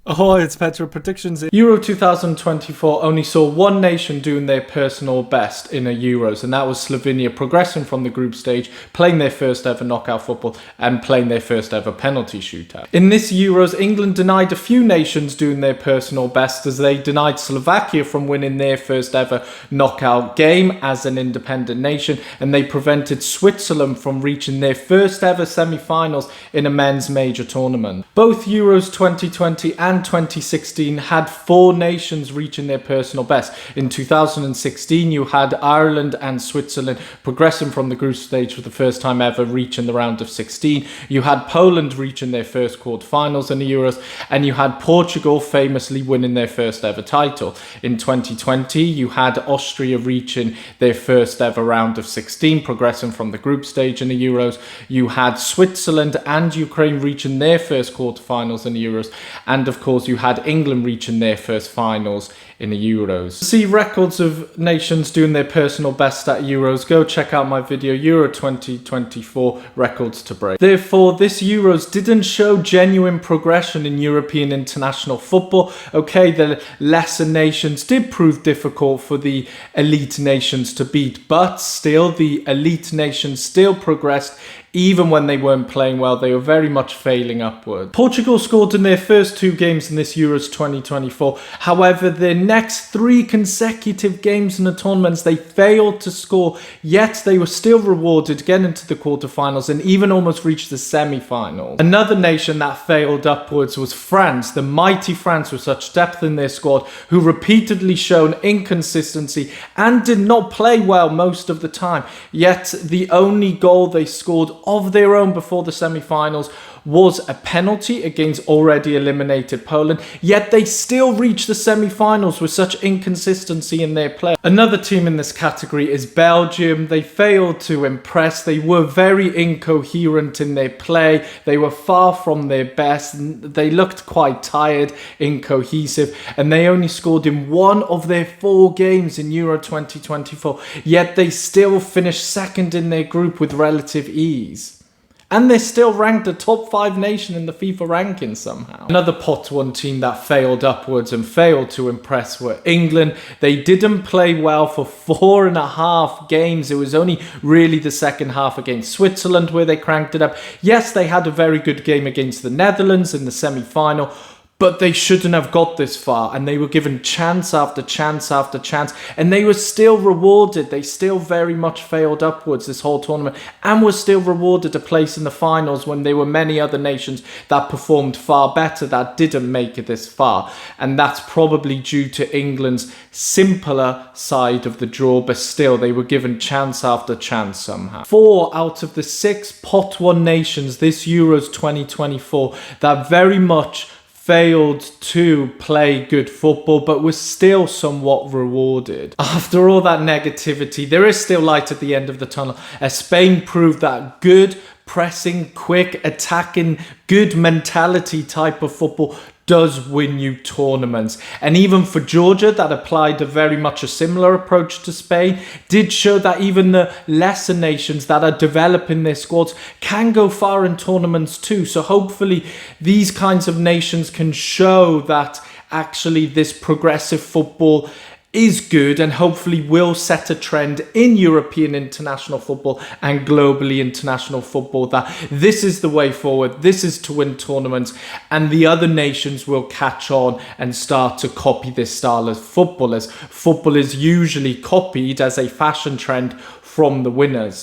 Ahoy, it's Petra Predictions. Euro 2024 only saw one nation doing their personal best in a Euros, and that was Slovenia, progressing from the group stage, playing their first ever knockout football and playing their first ever penalty shootout. In this Euros, England denied a few nations doing their personal best, as they denied Slovakia from winning their first ever knockout game as an independent nation, and they prevented Switzerland from reaching their first ever semi-finals in a men's major tournament. Both Euros 2020 and 2016 had four nations reaching their personal best. In 2016, you had Ireland and Switzerland progressing from the group stage for the first time ever, reaching the round of 16. You had Poland reaching their first quarterfinals in the Euros, and you had Portugal famously winning their first ever title. In 2020, you had Austria reaching their first ever round of 16, progressing from the group stage in the Euros. You had Switzerland and Ukraine reaching their first quarterfinals in the Euros, and of course you had England reaching their first finals in the Euros. To see records of nations doing their personal best at Euros, go check out my video, Euro 2024 Records to Break. Therefore, this Euros didn't show genuine progression in European international football. Okay, the lesser nations did prove difficult for the elite nations to beat, but still the elite nations still progressed. Even when they weren't playing well, they were very much failing upward. Portugal scored in their first two games in this Euros 2024. However, their next three consecutive games in the tournaments, they failed to score, yet they were still rewarded, getting into the quarterfinals and even almost reached the semi-finals. Another nation that failed upwards was France, the mighty France with such depth in their squad, who repeatedly shown inconsistency and did not play well most of the time. Yet the only goal they scored of their own before the semi-finals was a penalty against already eliminated Poland, yet they still reached the semi-finals with such inconsistency in their play. Another team in this category is Belgium. They failed to impress. They were very incoherent in their play. They were far from their best. They looked quite tired, incohesive, and they only scored in one of their four games in Euro 2024, yet they still finished second in their group with relative ease. And they're still ranked a top 5 nation in the FIFA rankings somehow. Another pot 1 team that failed upwards and failed to impress were England. They didn't play well for 4.5 games. It was only really the second half against Switzerland where they cranked it up. Yes, they had a very good game against the Netherlands in the semi-final, but they shouldn't have got this far, and they were given chance after chance after chance, and they were still rewarded. They still very much failed upwards this whole tournament, and were still rewarded a place in the finals when there were many other nations that performed far better that didn't make it this far. And that's probably due to England's simpler side of the draw, but still they were given chance after chance somehow. 4 out of the 6 pot 1 nations this Euros 2024 that very much failed to play good football, but was still somewhat rewarded. After all that negativity, there is still light at the end of the tunnel, as Spain proved that good, pressing, quick, attacking, good mentality type of football does win you tournaments. And even for Georgia, that applied a very much a similar approach to Spain, did show that even the lesser nations that are developing their squads can go far in tournaments too. So hopefully these kinds of nations can show that actually this progressive football is good, and hopefully will set a trend in European international football and globally international football, that this is the way forward, this is to win tournaments, and the other nations will catch on and start to copy this style of football, as football is usually copied as a fashion trend from the winners.